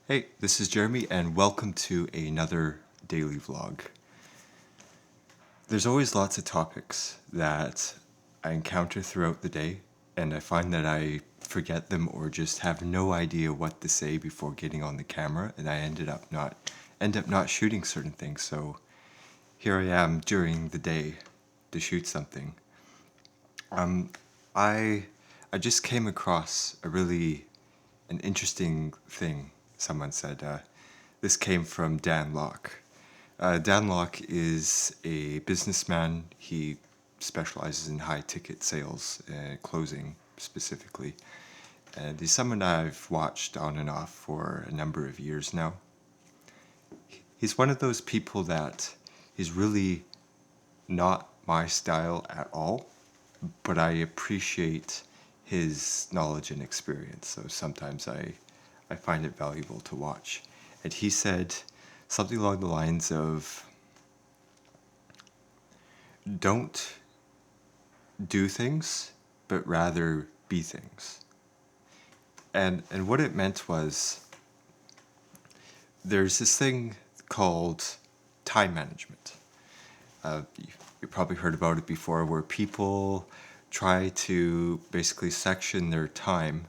Hey, this is Jeremy, and welcome to another daily vlog. There's always lots of topics that I encounter throughout the day, and I find that I forget them or just have no idea what to say before getting on the camera, and I end up not shooting certain things. So here I am during the day to shoot something. I I just came across an interesting thing. Someone said this came from Dan Locke. Dan Locke is a businessman. He specializes in high ticket sales, closing specifically. And he's someone I've watched on and off for a number of years now. He's one of those people that is really not my style at all, but I appreciate his knowledge and experience. So sometimes I find it valuable to watch. And he said something along the lines of don't do things, but rather be things. And what it meant was there's this thing called time management. You probably heard about it before, where people try to basically section their time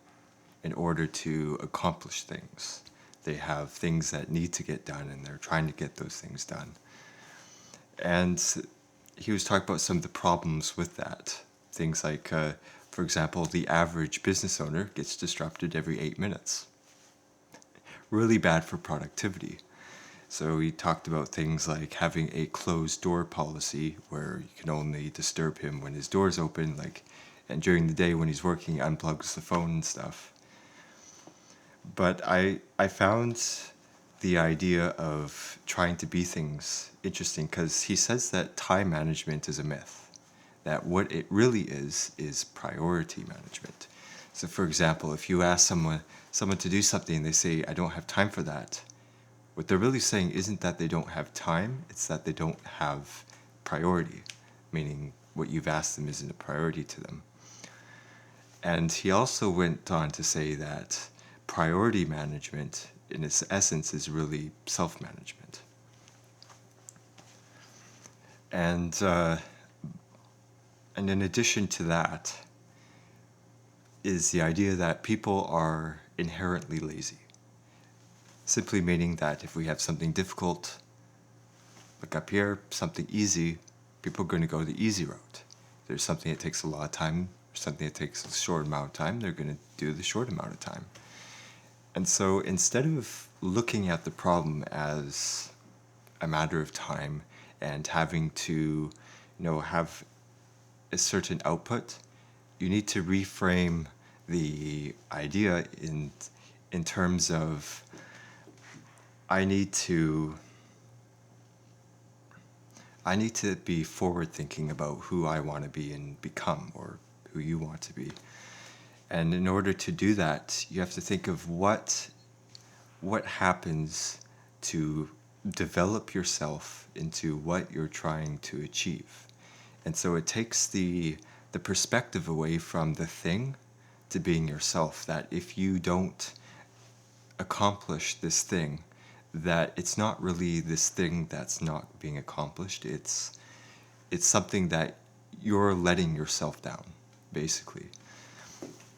in order to accomplish things. They have things that need to get done, and they're trying to get those things done. And he was talking about some of the problems with that. Things like, for example, the average business owner gets disrupted every 8 minutes. Really bad for productivity. So he talked about things like having a closed door policy where you can only disturb him when his door's open, and during the day when he's working, he unplugs the phone and stuff. But I found the idea of trying to be things interesting because he says that time management is a myth, that what it really is priority management. So for example, if you ask someone to do something and they say, I don't have time for that, what they're really saying isn't that they don't have time, it's that they don't have priority, meaning what you've asked them isn't a priority to them. And he also went on to say that priority management, in its essence, is really self management. And, uh, and in addition to that, is the idea that people are inherently lazy. Simply meaning that if we have something difficult, like up here, something easy, people are going to go the easy route. There's something that takes a lot of time, something that takes a short amount of time, they're going to do the short amount of time. And so instead of looking at the problem as a matter of time and having to, have a certain output, you need to reframe the idea in terms of I need to be forward thinking about who I want to be and become, or who you want to be. And in order to do that, you have to think of what happens to develop yourself into what you're trying to achieve. And so it takes the perspective away from the thing to being yourself, that if you don't accomplish this thing, that it's not really this thing that's not being accomplished. It's something that you're letting yourself down, basically,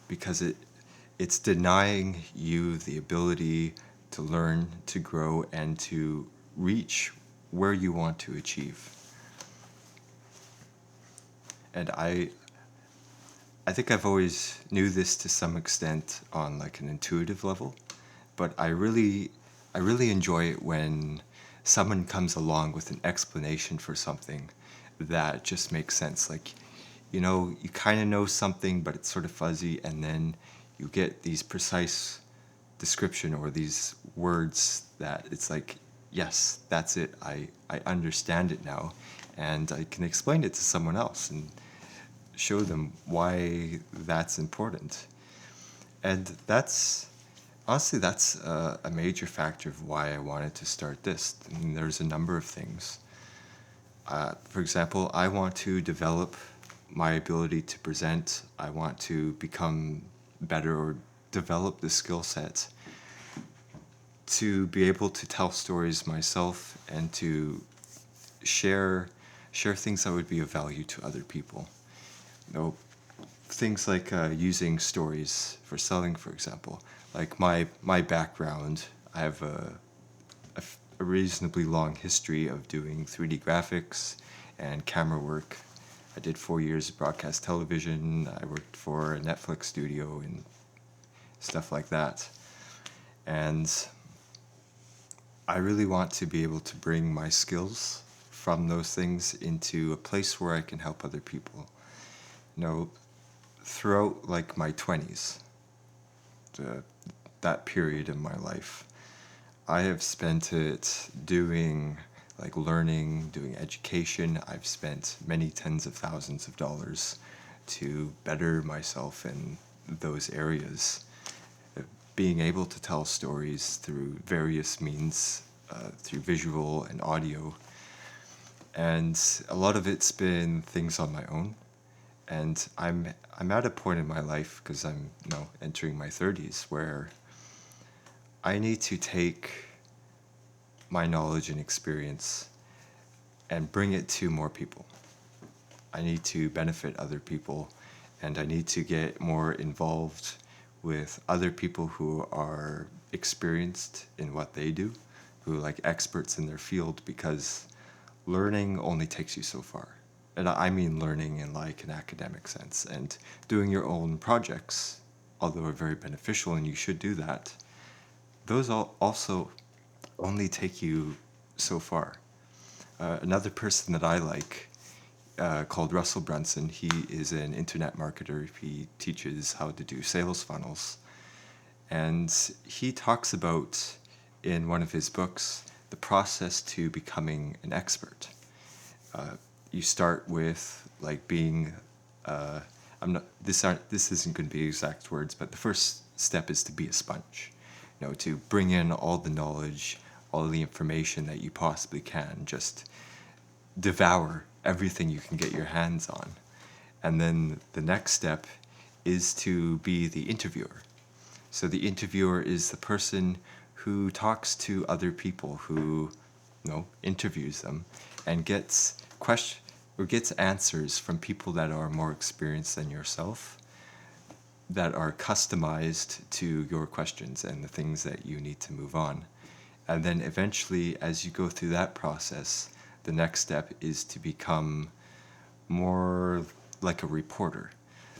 because it's denying you the ability to learn, to grow, and to reach where you want to achieve. And I think I've always knew this to some extent on like an intuitive level, but I really enjoy it when someone comes along with an explanation for something that just makes sense. Like, you kind of know something, but it's sort of fuzzy, and then you get these precise description or these words that it's like, yes, that's it. I understand it now, and I can explain it to someone else and show them why that's important. And that's a major factor of why I wanted to start this. I mean, there's a number of things. For example, I want to develop my ability to present. I want to become better or develop the skill set to be able to tell stories myself and to share things that would be of value to other people. You know, things like using stories for selling, for example. Like my background, I have a reasonably long history of doing 3D graphics and camera work. I did 4 years of broadcast television. I worked for a Netflix studio and stuff like that. And I really want to be able to bring my skills from those things into a place where I can help other people. You know, throughout like my 20s, that period in my life, I have spent it doing like learning, doing education. I've spent many tens of thousands of dollars to better myself in those areas. Being able to tell stories through various means, through visual and audio. And a lot of it's been things on my own. And I'm at a point in my life, because I'm entering my 30s, where I need to take my knowledge and experience and bring it to more people. I need to benefit other people, and I need to get more involved with other people who are experienced in what they do, who are like experts in their field, because learning only takes you so far. And I mean learning in like an academic sense, and doing your own projects, although are very beneficial and you should do that, those also only take you so far. Another person that I like, called Russell Brunson, he is an internet marketer. He teaches how to do sales funnels. And he talks about, in one of his books, the process to becoming an expert. You start with like being, this isn't going to be exact words, but the first step is to be a sponge. To bring in all the knowledge, all the information that you possibly can, just devour everything you can get your hands on. And then the next step is to be the interviewer. So the interviewer is the person who talks to other people, who interviews them, and gets answers from people that are more experienced than yourself, that are customized to your questions and the things that you need to move on. And then eventually, as you go through that process, the next step is to become more like a reporter.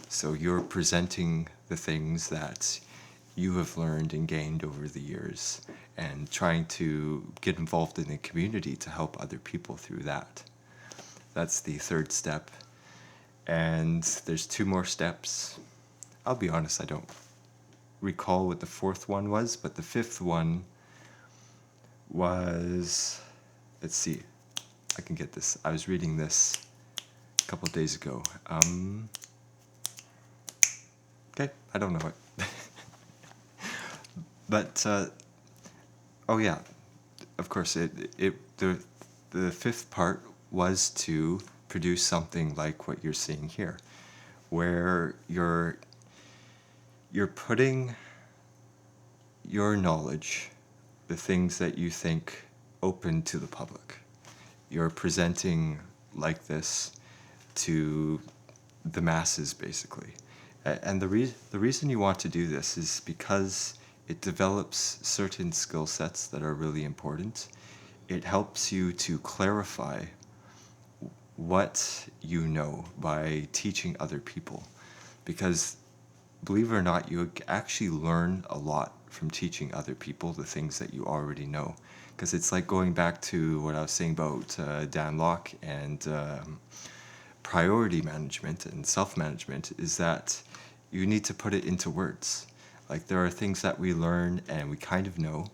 So you're presenting the things that you have learned and gained over the years, and trying to get involved in the community to help other people through that. That's the third step. And there's 2 more steps. I'll be honest, I don't recall what the 4th one was, but the 5th one was, let's see, I can get this. I was reading this a couple of days ago. Okay, I don't know it. But, oh yeah, of course, the 5th part was to produce something like what you're seeing here, where you're putting your knowledge, the things that you think, open to the public. You're presenting like this to the masses, basically. And the reason you want to do this is because it develops certain skill sets that are really important. It helps you to clarify what you know by teaching other people. Because, believe it or not, you actually learn a lot from teaching other people the things that you already know. Because it's like going back to what I was saying about Dan Lok and priority management and self-management, is that you need to put it into words. Like, there are things that we learn and we kind of know,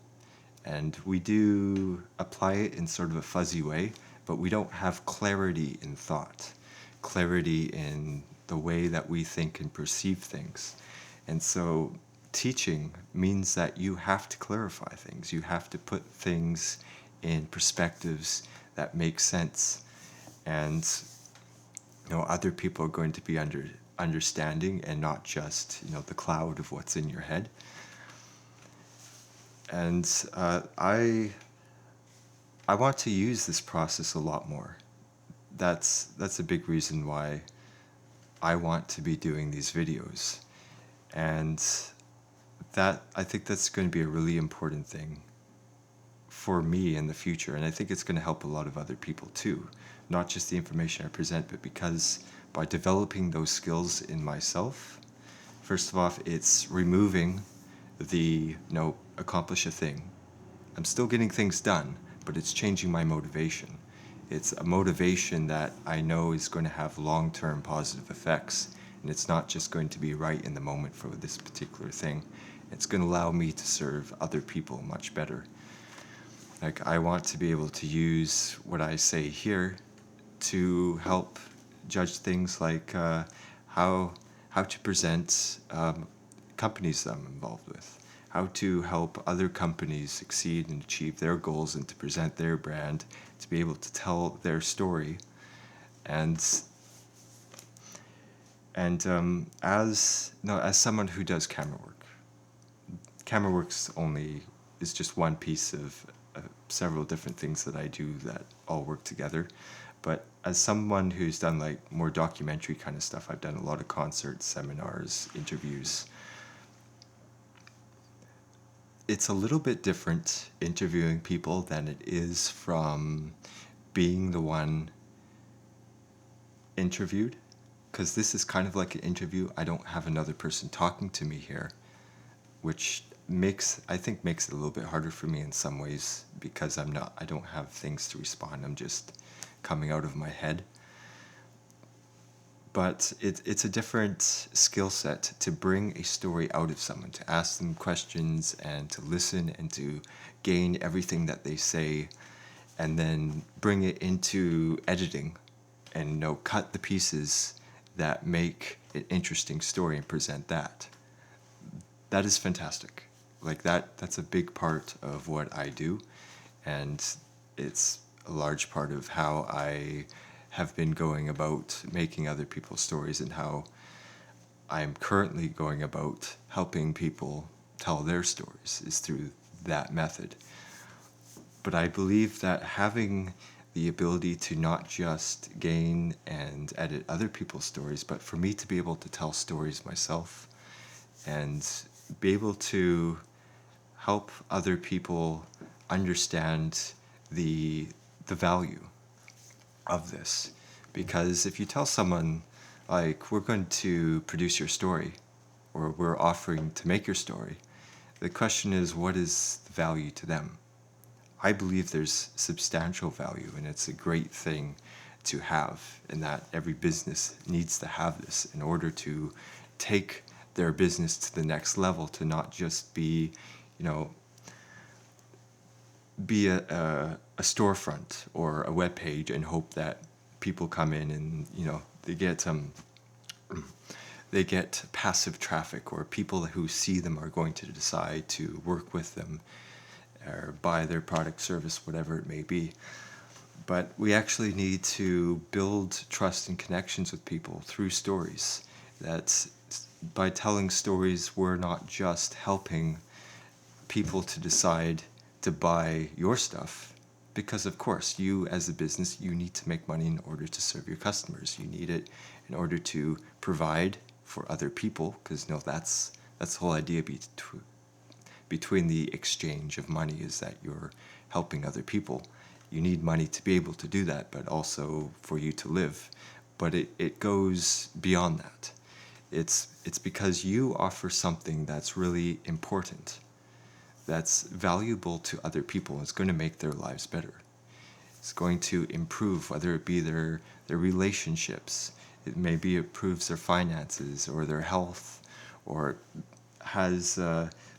and we do apply it in sort of a fuzzy way, but we don't have clarity in thought, clarity in the way that we think and perceive things. And so teaching means that you have to clarify things. You have to put things in perspectives that make sense. And other people are going to be understanding, and not just the cloud of what's in your head. And I want to use this process a lot more. That's a big reason why I want to be doing these videos. And that I think that's going to be a really important thing for me in the future. And I think it's going to help a lot of other people too. Not just the information I present, but because by developing those skills in myself, first of all, it's removing the, accomplish a thing. I'm still getting things done, but it's changing my motivation. It's a motivation that I know is going to have long-term positive effects, and it's not just going to be right in the moment for this particular thing. It's going to allow me to serve other people much better. Like, I want to be able to use what I say here to help judge things like how to present companies that I'm involved with, how to help other companies succeed and achieve their goals, and to present their brand, to be able to tell their story, and as someone who does camera work's only is just one piece of several different things that I do that all work together. But as someone who's done like more documentary kind of stuff, I've done a lot of concerts, seminars, interviews. It's a little bit different interviewing people than it is from being the one interviewed, because this is kind of like an interview. I don't have another person talking to me here, which I think makes it a little bit harder for me in some ways, because I don't have things to respond. I'm just coming out of my head. But it's a different skill set to bring a story out of someone, to ask them questions and to listen and to gain everything that they say, and then bring it into editing and cut the pieces that make an interesting story and present that. That is fantastic. Like that's a big part of what I do, and it's a large part of how I have been going about making other people's stories, and how I'm currently going about helping people tell their stories is through that method. But I believe that having the ability to not just gain and edit other people's stories, but for me to be able to tell stories myself and be able to help other people understand the value of this. Because if you tell someone, like, we're going to produce your story, or we're offering to make your story, the question is, what is the value to them? I believe there's substantial value, and it's a great thing to have, and that every business needs to have this in order to take their business to the next level, to not just be, a storefront or a web page and hope that people come in and they get passive traffic, or people who see them are going to decide to work with them or buy their product, service, whatever it may be. But we actually need to build trust and connections with people through stories. That by telling stories, we're not just helping people to decide to buy your stuff, because of course you as a business, you need to make money in order to serve your customers. You need it in order to provide for other people, because that's the whole idea between the exchange of money, is that you're helping other people. You need money to be able to do that, but also for you to live. But it goes beyond that. It's because you offer something that's really important, that's valuable to other people. It's going to make their lives better. It's going to improve, whether it be their relationships. It maybe improves their finances or their health, or has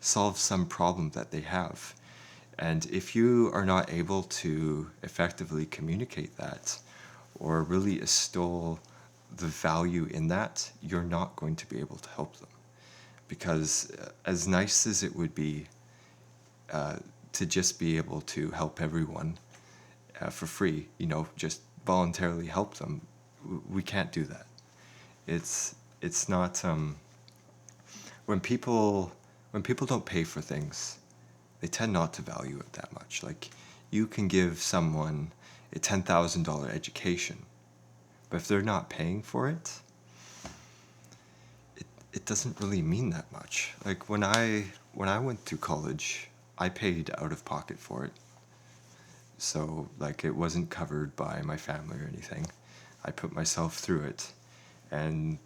solved some problem that they have. And if you are not able to effectively communicate that, or really extol the value in that, you're not going to be able to help them. Because as nice as it would be to just be able to help everyone for free, just voluntarily help them, we can't do that. It's not when people don't pay for things, they tend not to value it that much. Like, you can give someone a $10,000 education, but if they're not paying for it, it doesn't really mean that much. Like, when I went through college, I paid out of pocket for it. So, like, it wasn't covered by my family or anything. I put myself through it, and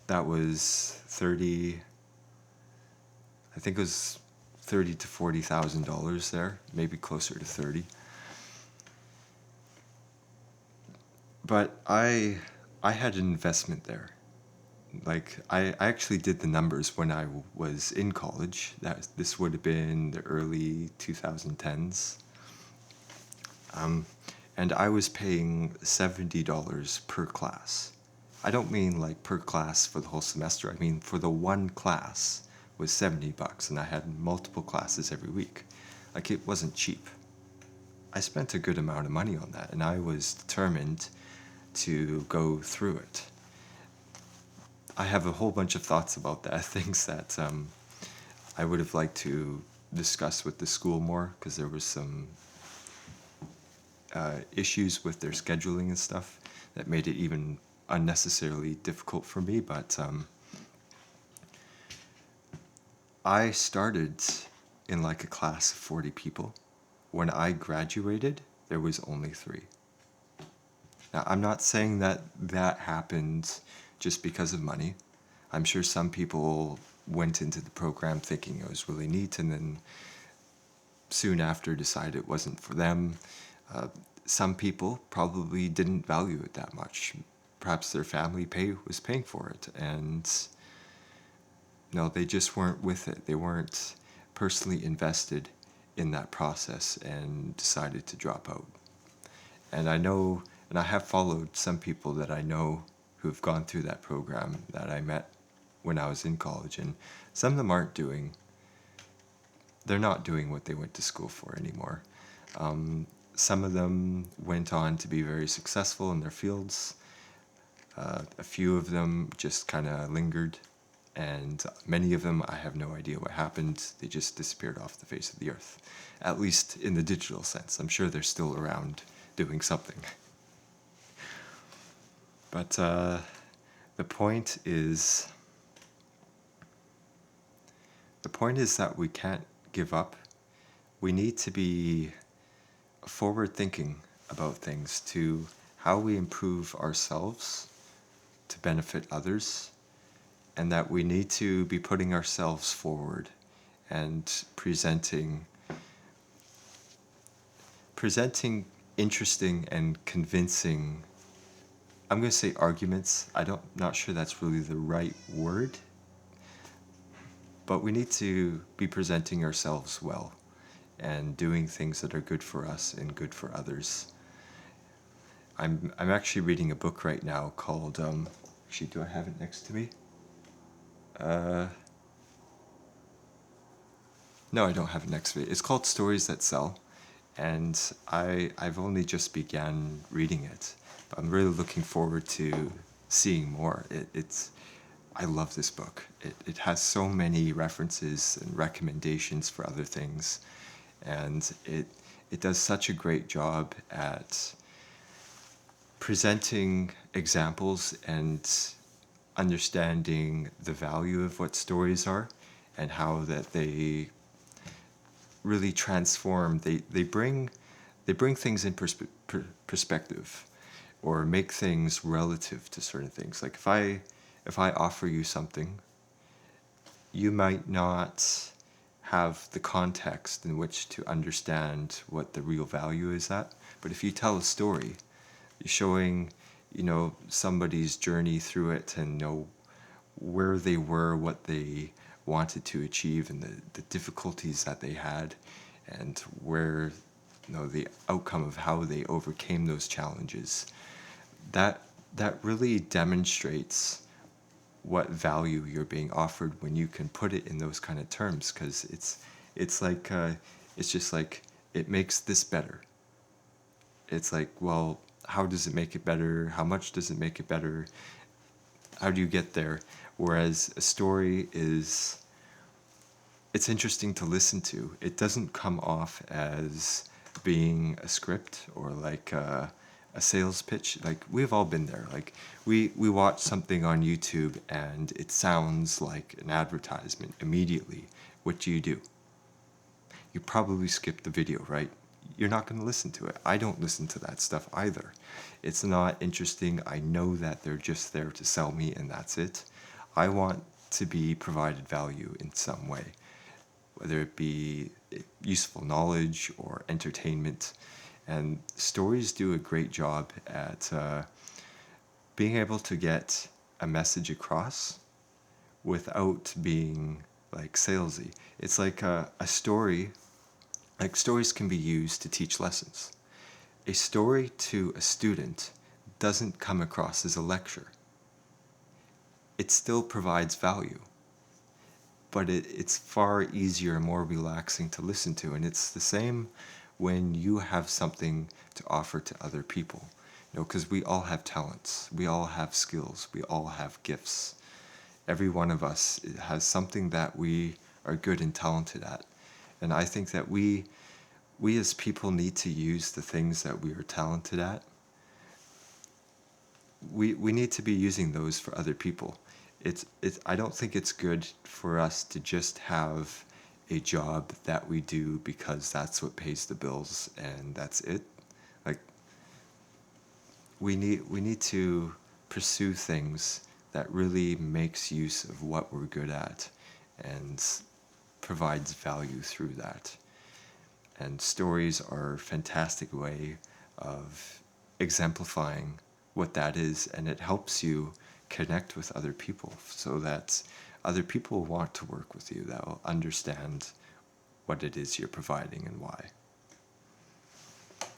that was 30, I think it was 30 to $40,000 there, maybe closer to 30. But I had an investment there. Like, I actually did the numbers when I was in college. This would have been the early 2010s. And I was paying $70 per class. I don't mean like per class for the whole semester. I mean for the one class was $70, and I had multiple classes every week. Like, it wasn't cheap. I spent a good amount of money on that, and I was determined to go through it. I have a whole bunch of thoughts about that, things that I would have liked to discuss with the school more, because there was some issues with their scheduling and stuff that made it even unnecessarily difficult for me. But I started in like a class of 40 people. When I graduated, there was only 3. Now, I'm not saying that that happened just because of money. I'm sure some people went into the program thinking it was really neat, and then soon after decided it wasn't for them. Some people probably didn't value it that much. Perhaps their family was paying for it, and no, they just weren't with it. They weren't personally invested in that process and decided to drop out. And I know, and I have followed some people that I know who've gone through that program that I met when I was in college, and some of them they're not doing what they went to school for anymore. Some of them went on to be very successful in their fields. A few of them just kind of lingered, and many of them, I have no idea what happened. They just disappeared off the face of the earth, at least in the digital sense. I'm sure they're still around doing something. But the point is that we can't give up. We need to be forward thinking about things, to how we improve ourselves to benefit others, and that we need to be putting ourselves forward and presenting interesting and convincing, I'm going to say arguments. Not sure that's really the right word, but we need to be presenting ourselves well and doing things that are good for us and good for others. I'm actually reading a book right now called, actually, do I have it next to me? No, I don't have it next to me. It's called Stories That Sell, and I've only just began reading it. But I'm really looking forward to seeing more. I love this book. It has so many references and recommendations for other things, and it does such a great job at presenting examples and understanding the value of what stories are, and how that they really transform. They bring things in perspective, or make things relative to certain things. Like, if I offer you something, you might not have the context in which to understand what the real value is at. But if you tell a story, you're showing, somebody's journey through it, and where they were, what they wanted to achieve, and the difficulties that they had, and where, the outcome of how they overcame those challenges. That really demonstrates what value you're being offered when you can put it in those kind of terms, because it's like it's just like, it makes this better. It's like, well, how does it make it better? How much does it make it better? How do you get there? Whereas a story is it's interesting to listen to. It doesn't come off as being a script or like a sales pitch. Like we've all been there. Like we watch something on YouTube and it sounds like an advertisement immediately. What do? You probably skip the video, right? You're not going to listen to it. I don't listen to that stuff either. It's not interesting. I know that they're just there to sell me and that's it. I want to be provided value in some way, whether it be useful knowledge or entertainment. And stories do a great job at being able to get a message across without being like salesy. It's like a story, like stories can be used to teach lessons. A story to a student doesn't come across as a lecture. It still provides value, but it's far easier and more relaxing to listen to. And it's the same when you have something to offer to other people. You know, because we all have talents, we all have skills, we all have gifts. Every one of us has something that we are good and talented at. And I think that we as people need to use the things that we are talented at. We need to be using those for other people. I don't think it's good for us to just have a job that we do because that's what pays the bills and that's it. Like we need to pursue things that really makes use of what we're good at and provides value through that. And stories are a fantastic way of exemplifying what that is, and it helps you connect with other people so that other people want to work with you, that will understand what it is you're providing and why.